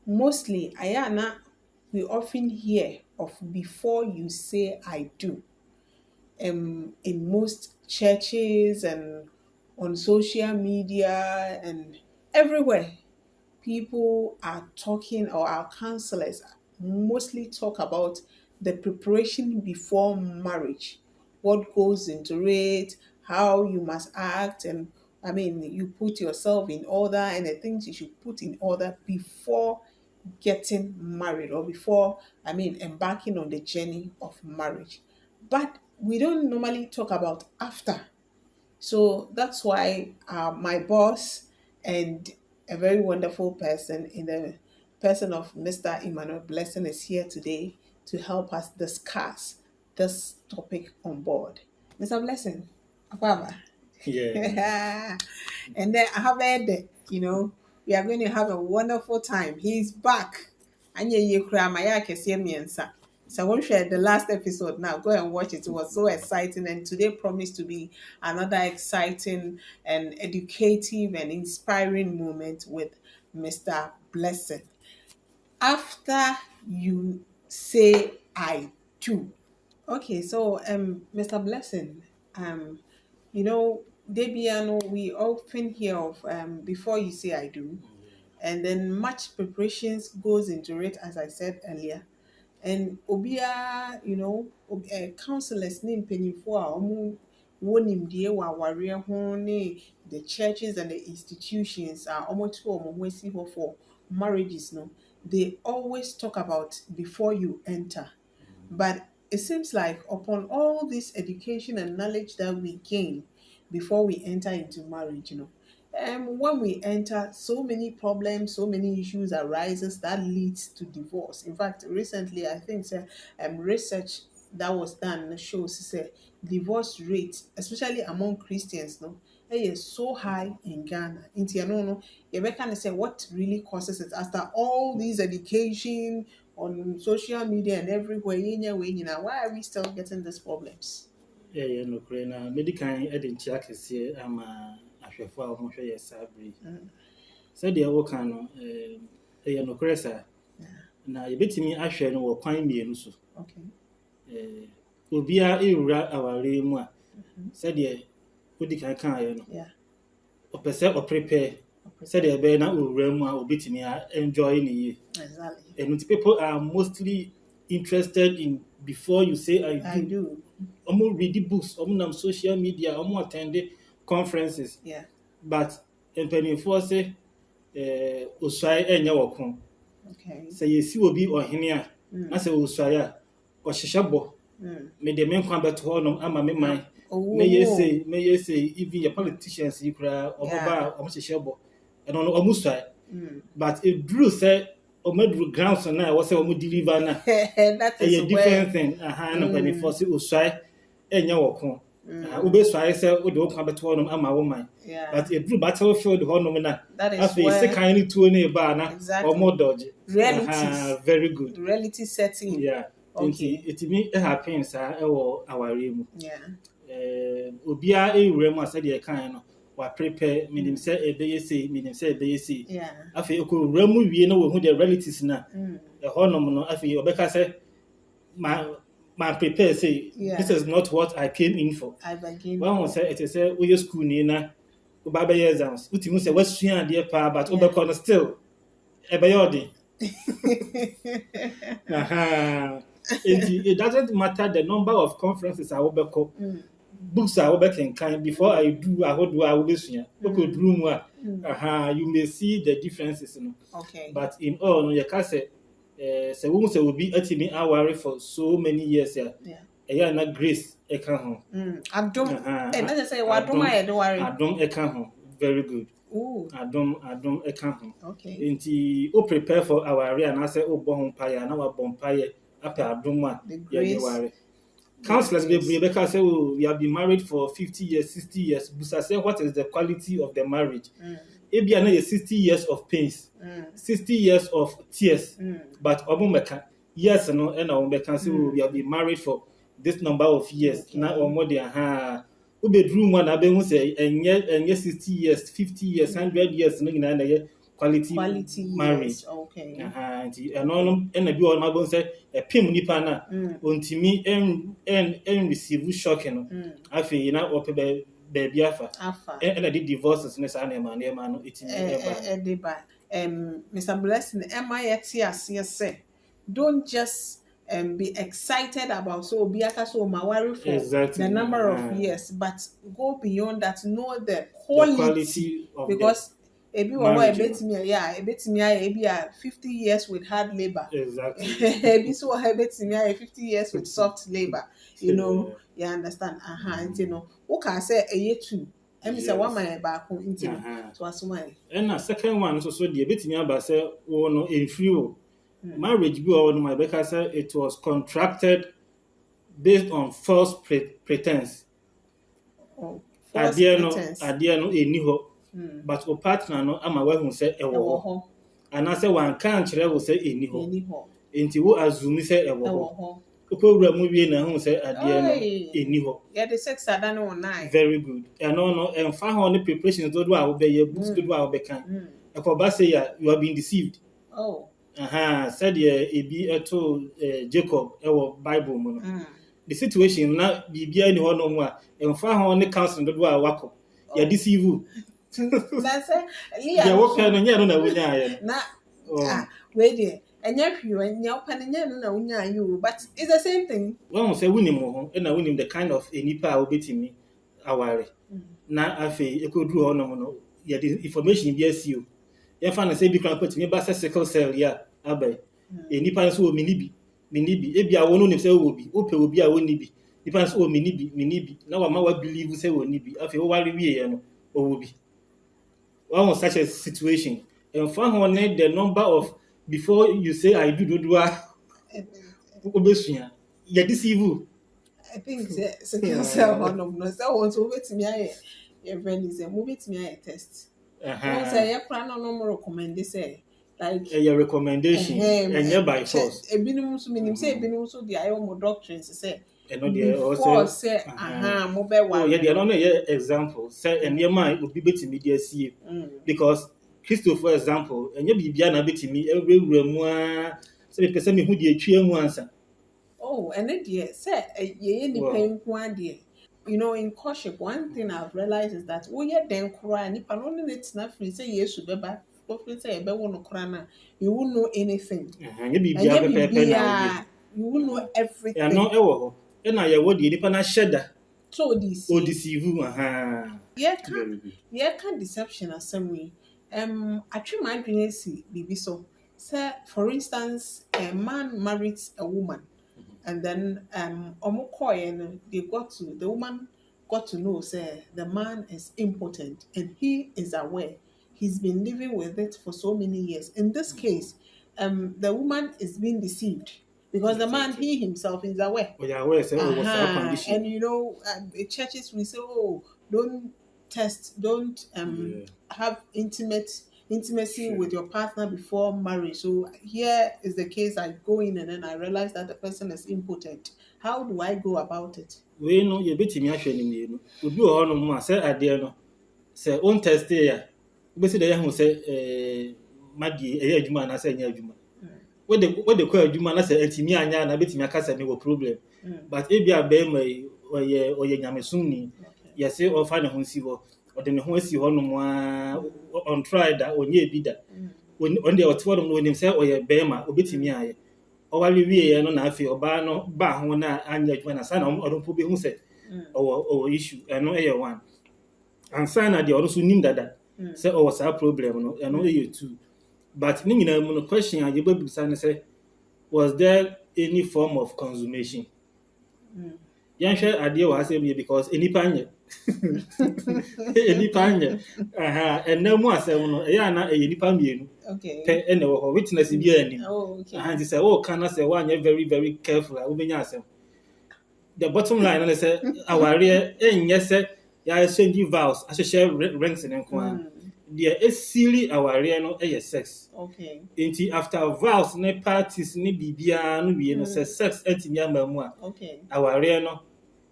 mostly ayana we often hear of before you say I do. In most churches and on social media and everywhere, people are talking, or our counselors mostly talk about the preparation before marriage, what goes into it, how you must act, and I mean, you put yourself in order and the things you should put in order before getting married, or before, I mean, embarking on the journey of marriage. But we don't normally talk about after. So that's why my boss and a very wonderful person in the person of Mr. Emmanuel Blessing is here today to help us discuss this topic on board. Mr. Blessing, Akwaba. Yeah. And then I have heard, we are going to have a wonderful time. He's back. Anya ye kura maya kese miensa. So I want to share the last episode now. Go and watch it. It was so exciting, and today promised to be another exciting and educative and inspiring moment with Mr. Blessing. After you say I do. Okay, so Mr. Blessing, Debiano, we often hear of before you say I do, and then much preparations goes into it, as I said earlier. And obia, counselors ne mpanyinfo a ɔmo wɔ nimdeɛ wɔ awareɛ ho ne the churches and the institutions a ɔmo to ɔmo ho asi hɔ for marriages no, they always talk about before you enter. But it seems like upon all this education and knowledge that we gain before we enter into marriage, when we enter, so many problems, so many issues arises that leads to divorce. In fact, recently, I think research that was done shows divorce rate, especially among Christians, no, is so high in Ghana. Inti no, you can say what really causes it after all these education on social media and everywhere. Why are we still getting these problems? Yeah, no, na medical edin akɛseɛ ama ahwɛfo a wɔhwɛ yɛ saa bere. Sɛdeɛ wɔka no, ɛyɛ nokorɛ saa. Na yɛbɛtumi ahwɛ no wɔ kwan mmienu so. Okay. Obiara ewura awareɛ mu a, sɛdeɛ wodi kan kaeɛ no, Yeah. ɔpɛ sɛ ɔprepare sɛdeɛ ɛbɛyɛ na owura mu a obɛtumi enjoy ne yie. Exactly. And people are mostly interested in before you say I I do. do. Almost read the books, almost on social media, almost attend the conferences. Yeah. But mpanyinfoɔ sɛ osua ɛnyɛ wɔ ko. Okay. Sɛ yɛsi obi ɔhene a, na sɛ osua a, ɔhyehyɛ bɔ. Mede me nkwa bɛto hɔ nom ama me man. Mɛyɛ say even your politicians yi koraa ɔmoba a ɔmo hyehyɛ bɔ. Ɛno no ɔmo sua. But it drew say ɔmaduru grounds na ɛwɔ sɛ ɔmo deliver na. That is A different thing. Na mpanyinfoɔ sɛ osua ɛnyɛ wɔ ko. Wobɛsua sɛ wode wo nkwa bɛto hɔ nom ama wo man. Yeah. But it drew battlefield hɔ nom na. That is Afei where sekan ne tuo ne ba na Exactly. ɔmo dodge. Realities. Very good. Reality setting. Yeah. Okay. Nti etimi happen saa ɛwɔ awareɛ mu. Yeah. Obiara ewura mu a sɛdeɛ ɛkan no wa prepare menim sɛ ɛbɛyɛ sei menim sɛ ɛbɛyɛ sei. Yeah. Afei okowura mu wie na wɔhu the realities na ɛhɔ nom no afei ɔbɛka sɛ ma prepare say this is not what I came in for. I begin. When we say it is say woyɛ school ni na woba bɛyɛ exams wotimi sɛ wasua adeɛ paa but wobɛkɔ no still ɛbɛyɛ ɔden. It doesn't matter the number of conferences I will wobɛkɔ books I will wobɛkenkan before I do ahodoɔ a wobɛsua wokɔduru mu a you may see the differences no. Okay. But in all no yɛka sɛ sɛ wohu sɛ obi atimi aware for so many years a ɛyɛ na grace ɛka ho. Adom. Not just say wadom a yɛde ware. Adom ɛka ho. Very good. Ooh. Adom ɛka ho. Okay. Nti o prepare for aware anaasɛ o bɔ ho mpaeɛ na wabɔ mpaeɛ apɛ adom a yɛde ware. Counselors bebree bɛka sɛ we have been married for 50 years, 60 years. Busa sɛ what is the quality of the marriage? Ebia na yɛ 60 years of pains, 60 years of tears. But ɔmo mɛka yes no ɛna ɔmo bɛka sɛ we have been married for this number of years. Okay. Na ɔmo de wobɛduru mu a na abɛhu sɛ ɛnyɛ 60 years, 50 years, 100 years no nyinaa na ɛyɛ quality marriage. Yes, okay. Nti ɛno no ɛna bi wɔ no mabɔ sɛ ɛpem nipa na ontimi en receive shock no. Afei na ɔpɛ baabi afa. Ɛna de divorces ne saa nneɛma no etimi ɛba. Ɛdeba. Mr. Blessing, am I at say don't just be excited about so be so worry for the number of years, but go beyond that, know the quality of because ebi wawa ebetimi 50 years with hard labor. Exactly. Ebi so ebetimi 50 years with soft labor. You know, you understand? You know, okay, say a year two. Emi say one man back home into so asumai. And second one so the ebetimi aba say wo no enfiri o. Marriage bi o no my better say it was contracted based on false pretense. Adie no eni ho. But o partner no ama wa hu say ewo ho. Ana say wan kan kire wo say eni ho. Enti wo assume say ewo ho. Okowura mu wie na hu say adie no eni ho. Yeah, the sex ada no 9. Very good. And no emfa ho ne preparations do a wo be ye books do a wo be kan. Ekoba say you are being deceived. Oh. Said ebi eto Jacob ewo Bible mu no. The situation na bibia ni ho no mu a emfa ho ne counsel do a wako. You deceive you. That's it. Yeah, what kind of no na wunya aye. Na wait there. Enya hwe enya opa nya no na wunya aye o, but it's the same thing. When we say wunim ho na wunim the kind of enipa a obetimi aware. Na afi ekoduru ho no no. Yeah, the information bi asio. Ye fa na say bi kan put me ba sickle cell ya abai. Enipa so o minibi ebi a wono nim say wo bi ope obi a woni bi nipa so o minibi na wa ma wa believe say woni bi afi wo ware wie ye no o bi one such a situation and for ho ne the number of before you say I do obesua you deceive you. I think second cell one of no say want to betimi aye your friend is a movie betimi aye test say your plan no recommend say like your recommendation and your by force ebinum so minim say ebinum so the ayo mo doctrines say and no dey also say mo be wa yeah dey no example say enema obi betimi dey see because Christo for example enye bibia na betimi ewura mu a say be person me hu dey atwa mu ansa and it dey say ye ni pen ku ade. You know, in courtship, one thing I've realized is that we are then cry nipa no ne tina free say yesu beba say ebe wo no kra na you won't know anything. You won't know everything. Yeah, no ewo ho. E na ye wo de nipa na sheda. So deceive Yeah, can deception asem we. Atwe my dream see bibi so. Say for instance, a man marries a woman and then the woman got to know say the man is impotent and he is aware. He's been living with it for so many years. In this case, the woman is being deceived because the man, he himself is aware. Oh, yeah, aware, say, what's our condition? And you know, churches we say, don't test, don't have intimacy with your partner before marriage. So here is the case. I go in and then I realize that the person is impotent. How do I go about it? We know you bet me actually no. We do all no say ade no. Say on test ya. We say the who say magi adwuma na say nya adwuma. We the call adwuma na say antimi anya na betimi aka say me wo problem. But e bia be mai oye nyamesum ni. Ya say o fa ne ho si ho. O de ne ho asi ho no mo on try that onye bi da. On the otwo no nim say oye be ma obetimi aye. Owari wie no na afi oba no ba ho na anya adwuma na sa na odonpo be hu say o issue eno e one. And sign na the also nim dada. Say o was a problem no eno e two. But ni nyina mu no question a yeba bisa ne say was there any form of consummation? Yan share ade wa say because enipa anye. Enipa anye. And na mu asem no e ya na e enipa mienu. Okay. Ene wo witness bi ani. Oh, okay. And say can say one very very careful. We benya asem. The bottom line na say aware enye say ya exchange vows share rings in kwa. There is silly aware no sex. Okay. Until after vows ne parties ne bibia no we no say sex antimi amamu a. Okay. Aware no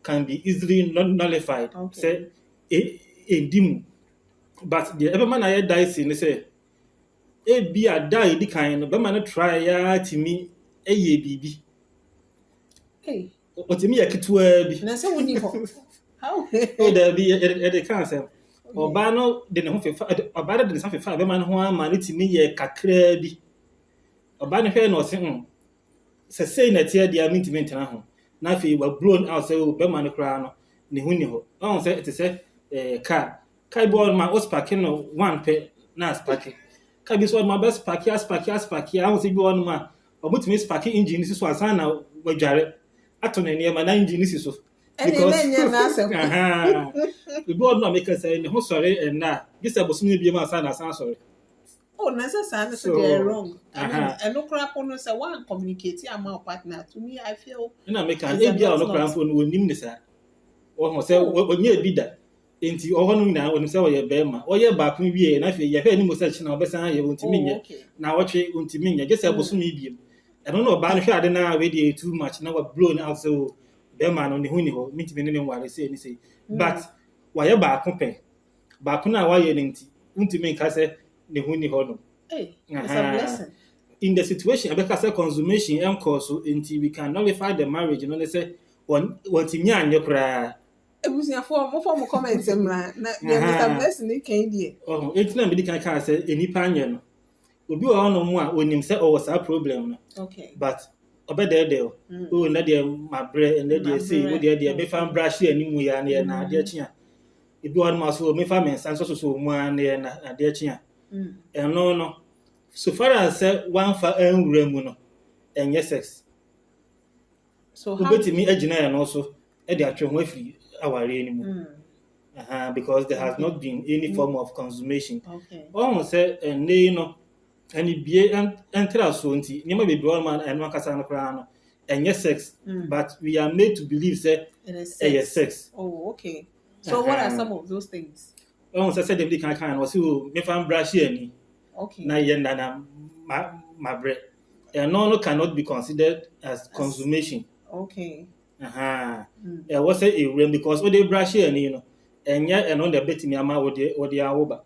can be easily nullified. Okay. Say endimu. But the every man I dice in say ebi ada edi kan no bɛma no try ya timi ɛyɛ biribi Hey, ɔtimi yɛ ketewa bi na sɛ woni hɔ. How? o dabi ɛde ka asɛm Okay. ɔbaa no de ne ho fefa ɔbaa no de ne nsa fefa bɛma no ho ama no timi yɛ kakraa bi ɔbaa no hwɛ na ɔse sɛ sei na ɛteɛ deɛ mentimi ntena ho na afei wa blown out sɛ bɛma no koraa no ne ho ni hɔ ɔho sɛ ɛte sɛ car bi wɔ no ma wo sparke no one pɛ na sparke car bi nso wɔ no ma bɛ sparke aho sɛ bi wɔ no ma ɔmotumi sparke engine si so ansa na wadware ato ne nneɛma na engine si so Ɛne na nyɛ na asɛm. bi wɔ no ma meka sɛ ne ho sɔre ɛnna a gye sɛ bosom no biam ansa na asan sɔre Oh, na sɛ saa no so they're wrong. I mean, ɛno koraa po no sɛ one communicate ama wo partner. To me, I feel. ɛna meka ebi a ɔno koraa mpo no wɔnim ne saa ɔho sɛ ɔnyɛ bi da nti ɔhɔ no nyinaa ɔnim sɛ ɔyɛ bɛrima ɔyɛ baako wie na afei yɛhwɛ anim sɛ kyena ɔbɛsan ayɛ ɔntimi nyɛ na wɔtwe ɔntimi nyɛ gye sɛ bosom yi biam ɛno na ɔbaa no hwɛ ade na wedi too much na wa blow no out sɛ bɛrima no ne ho ni hɔ mentimi ne nware sɛ ni sɛ but wayɛ baako pɛ baako no a wayɛ no nti wontimi nka sɛ ne ho ni hɔ no Hey, it's a blessing. in the situation abɛka sɛ consummation ɛnkɔɔ so nti we can nullify the marriage no ne sɛ wɔntimi anyɛ koraa Ebusuafoɔ mofɔ mo comment mmra na deɛ Mr. Blessing ne kan deɛ. Enti na medi kan kaa sɛ enipa anyɛ no obi wɔ hɔnom a onim sɛ ɔwɔ saa problem no Okay. but ɔbɛdɛɛdɛɛ o na deɛ mabrɛ ɛnɛ deɛ sei wo deɛ mefa mbra hye anim yɛ na yɛ na adeɛ kyea ebi wɔ hɔnom so mefa me nsa nso so mu a na yɛ na adeɛ kyea ɛno no so far as sɛ wamfa anwura mu no ɛnyɛ sex So how? wobɛtumi agyina ɛno so ɛde atwe ho afiri awareɛ no mu because there has not been any form of consummation Okay. ɔho sɛ ɛnɛ yi no ɛne bie ɛntra so nti nneɛma bebree wɔ ma ɛno ankasa no koraa no ɛnyɛ sex but we are made to believe sɛ It is ɛyɛ sex. sex Oh, okay. So what are some of those things? ɔho sɛ sɛdeɛ mede kan no ɔse o mefa mbra hye ani Okay. na yɛ nana mabrɛ ɛno no cannot be considered as consummation Okay. ɛwɔ sɛ ɛwuram because wode bra hye ani no ɛnyɛ ɛno na ɛbɛtumi ama wode awo ba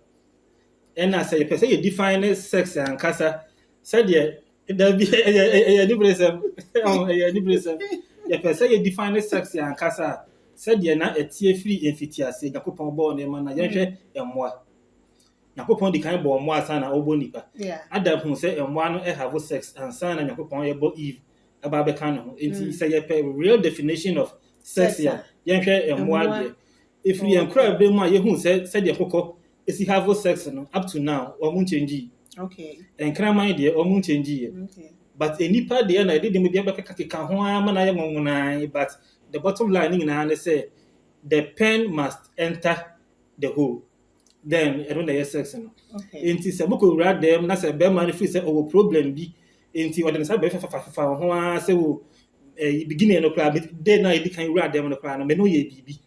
ɛna sɛ yɛpɛ sɛ yɛ define sex ankasa sɛdeɛ dabi ɛyɛ aniberesɛm ɛyɛ aniberesɛm yɛpɛ sɛ yɛ define sex ankasa a sɛdeɛ na ɛteɛ firi mfitiase Nyankopɔn bɔɔ nneɛma na yɛhwɛ mmoa Nyankopɔn di kan bɔ mmoa ansa na ɔbɔ nipa Adam hu sɛ mmoa no have sex ansa na Nyankopɔn yɛbɔ Eve aba bɛka ne ho nti sɛ yɛpɛ real definition of sex ya yɛhwɛ mmoa deɛ ɛfiri yɛn kora bɛ mu a yɛhu sɛdeɛ kɔkɔ esi have sex no up to now ɔmo nkyɛngyi Okay. nkraman deɛ ɔmo nkyɛngyi Okay. but enipa deɛ na ɛde dɛm deɛ bɛkeka ho ama na yɛ nwonwonaa but the bottom line nyinaa ne sɛ the pen must enter the hole then ɛno na yɛ sex no Okay. nti sɛ mokɔ wura dɛm na sɛ bɛrima no firi sɛ ɔwɔ problem bi nti ɔde ne nsa bɛfefa ho a sɛ wɔ beginning no koraa de na yɛdi kan wura dɛm no koraa no mɛ no yɛ biribi